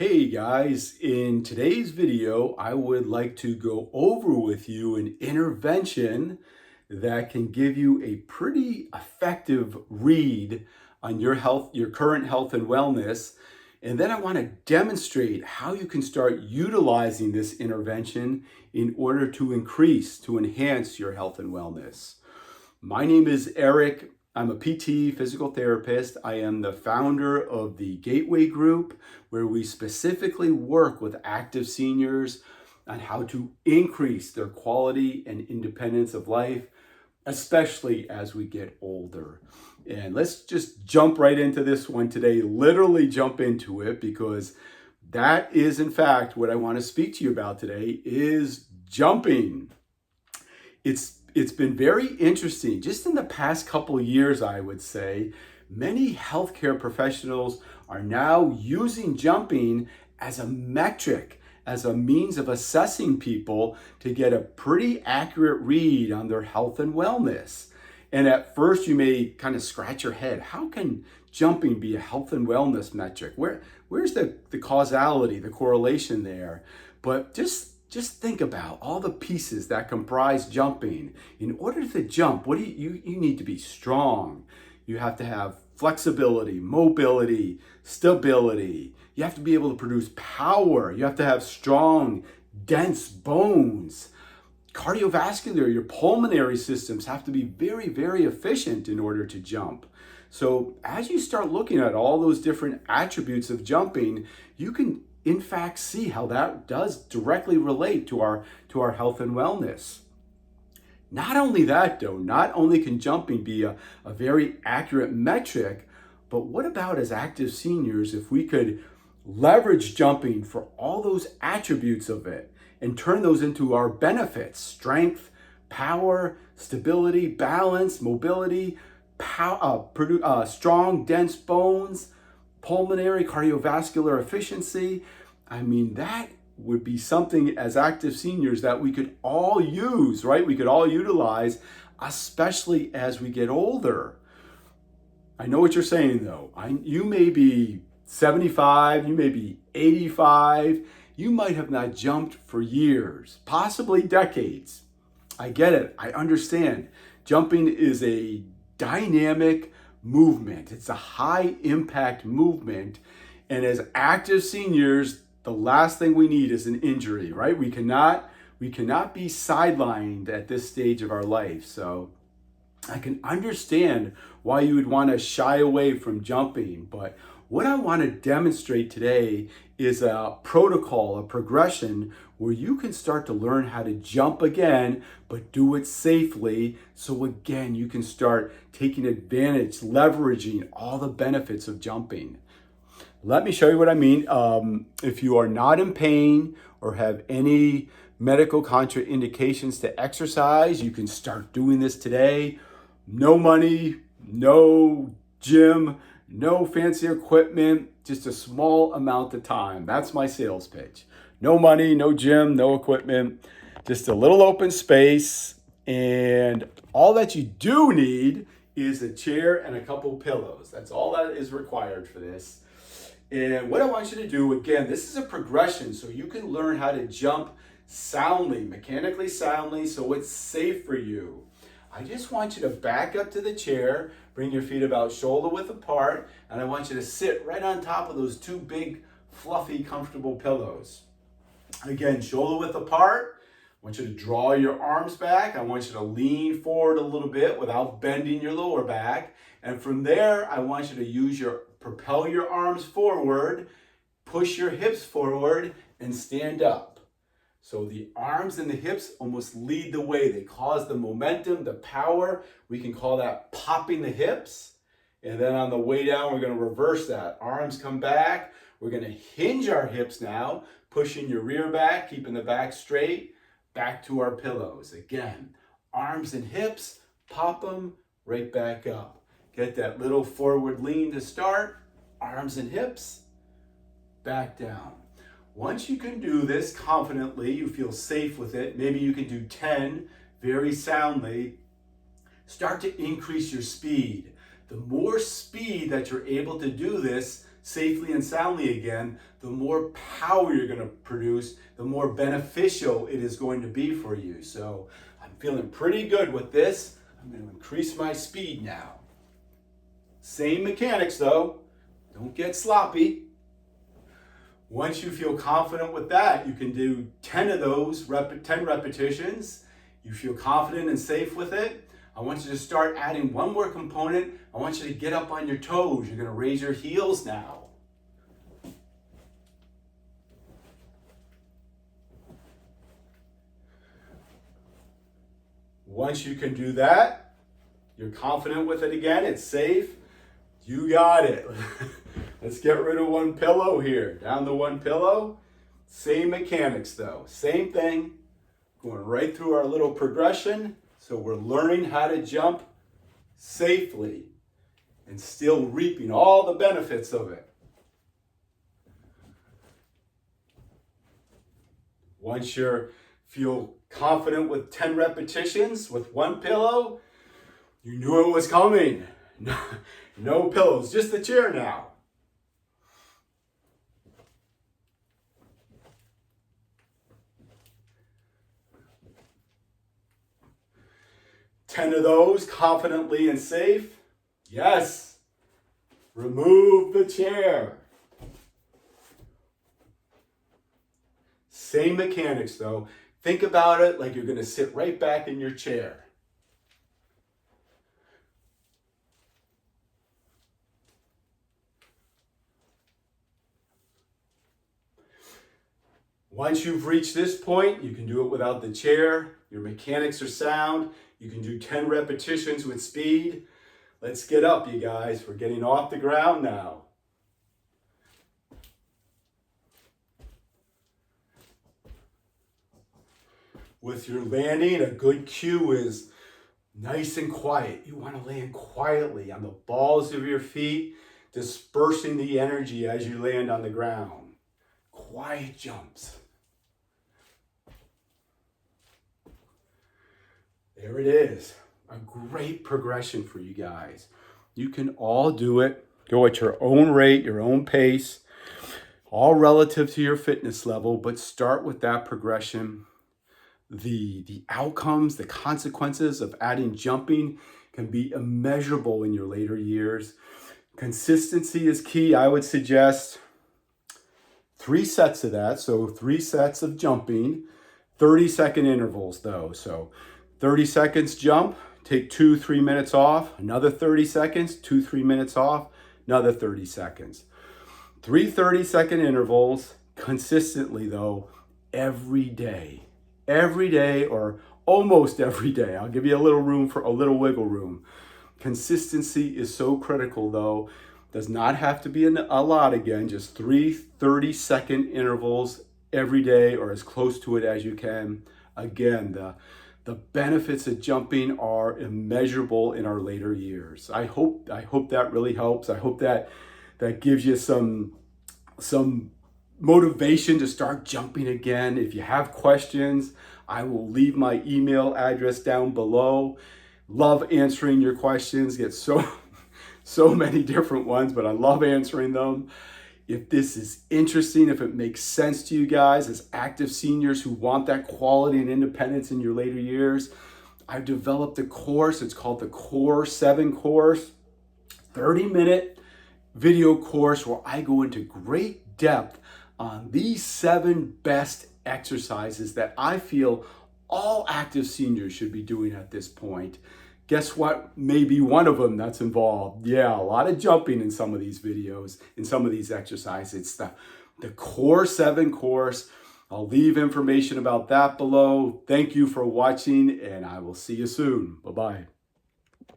Hey guys, in today's video, I would like to go over with you an intervention that can give you a pretty effective read on your health, your current health and wellness. And then I want to demonstrate how you can start utilizing this intervention in order to enhance your health and wellness. My name is Eric. I'm a PT physical therapist. I am the founder of the Gateway Group, where we specifically work with active seniors on how to increase their quality and independence of life, especially as we get older. And let's just jump right into this one today, literally jump into it, because that is in fact what I want to speak to you about today is jumping. It's been very interesting. Just in the past couple of years, I would say, many healthcare professionals are now using jumping as a metric, as a means of assessing people to get a pretty accurate read on their health and wellness. And at first, you may kind of scratch your head. How can jumping be a health and wellness metric? Where's the causality, the correlation there? But just think about all the pieces that comprise jumping. In order to jump, what do you need to be strong. You have to have flexibility, mobility, stability. You have to be able to produce power. You have to have strong, dense bones. Cardiovascular, your pulmonary systems have to be very, very efficient in order to jump. So as you start looking at all those different attributes of jumping, you can in fact see how that does directly relate to our health and wellness. Not only that though, not only can jumping be a very accurate metric, but what about as active seniors if we could leverage jumping for all those attributes of it and turn those into our benefits: strength, power, stability, balance, mobility, strong, dense bones, pulmonary, cardiovascular efficiency. I mean, that would be something as active seniors that we could all use, right? We could all utilize, especially as we get older. I know what you're saying though. You may be 75, you may be 85, you might have not jumped for years, possibly decades. I get it, I understand. Jumping is a dynamic movement. It's a high impact movement. And as active seniors, the last thing we need is an injury, right? We cannot be sidelined at this stage of our life. So I can understand why you would want to shy away from jumping. But what I want to demonstrate today is a protocol, a progression where you can start to learn how to jump again, but do it safely. So again, you can start taking advantage, leveraging all the benefits of jumping. Let me show you what I mean. If you are not in pain or have any medical contraindications to exercise, you can start doing this today. No money, no gym, no fancy equipment, just a small amount of time. That's my sales pitch. No money, no gym, no equipment, just a little open space. And all that you do need is a chair and a couple pillows. That's all that is required for this. And what I want you to do, again, this is a progression so you can learn how to jump soundly, mechanically soundly, so it's safe for you. I just want you to back up to the chair, bring your feet about shoulder width apart, and I want you to sit right on top of those two big, fluffy, comfortable pillows. Again, shoulder width apart. I want you to draw your arms back. I want you to lean forward a little bit without bending your lower back. And from there, I want you to propel your arms forward, push your hips forward, and stand up. So the arms and the hips almost lead the way. They cause the momentum, the power. We can call that popping the hips. And then on the way down, we're going to reverse that. Arms come back. We're going to hinge our hips now, pushing your rear back, keeping the back straight, back to our pillows. Again, arms and hips, pop them right back up. Get that little forward lean to start. Arms and hips, back down. Once you can do this confidently, you feel safe with it, maybe you can do 10 very soundly, start to increase your speed. The more speed that you're able to do this, safely and soundly again, the more power you're going to produce, the more beneficial it is going to be for you. So I'm feeling pretty good with this. I'm going to increase my speed now. Same mechanics though. Don't get sloppy. Once you feel confident with that, you can do 10 of those, 10 repetitions. You feel confident and safe with it. I want you to start adding one more component. I want you to get up on your toes. You're going to raise your heels now. Once you can do that, you're confident with it again, it's safe. You got it. Let's get rid of one pillow here. Down to one pillow. Same mechanics though. Same thing. Going right through our little progression. So we're learning how to jump safely and still reaping all the benefits of it. Once you feel confident with 10 repetitions with one pillow, you knew it was coming. No pillows, just the chair now. Ten of those confidently and safe. Yes. Remove the chair. Same mechanics though. Think about it like you're going to sit right back in your chair. Once you've reached this point, you can do it without the chair. Your mechanics are sound. You can do 10 repetitions with speed. Let's get up, you guys. We're getting off the ground now. With your landing, a good cue is nice and quiet. You want to land quietly on the balls of your feet, dispersing the energy as you land on the ground. Quiet jumps. There it is. A great progression for you guys. You can all do it. Go at your own rate, your own pace, all relative to your fitness level, but start with that progression. The outcomes, the consequences of adding jumping can be immeasurable in your later years. Consistency is key. I would suggest 3 sets of that. So 3 sets of jumping, 30-second intervals though. So 30 seconds jump, take 2-3 minutes off, another 30 seconds, 2-3 minutes off, another 30 seconds. 3 30-second intervals consistently though, every day. Every day or almost every day. I'll give you a little room for a little wiggle room. Consistency is so critical though. Does not have to be a lot again, just 3 30-second intervals every day or as close to it as you can. Again, the benefits of jumping are immeasurable in our later years. I hope that really helps. I hope that gives you some motivation to start jumping again. If you have questions, I will leave my email address down below. Love answering your questions. Get so many different ones, but I love answering them. If this is interesting, if it makes sense to you guys as active seniors who want that quality and independence in your later years, I've developed a course. It's called the Core 7 course, 30-minute video course where I go into great depth on these 7 best exercises that I feel all active seniors should be doing at this point. Guess what? Maybe one of them that's involved. Yeah, a lot of jumping in some of these videos, in some of these exercises. It's the Core 7 course. I'll leave information about that below. Thank you for watching, and I will see you soon. Bye-bye.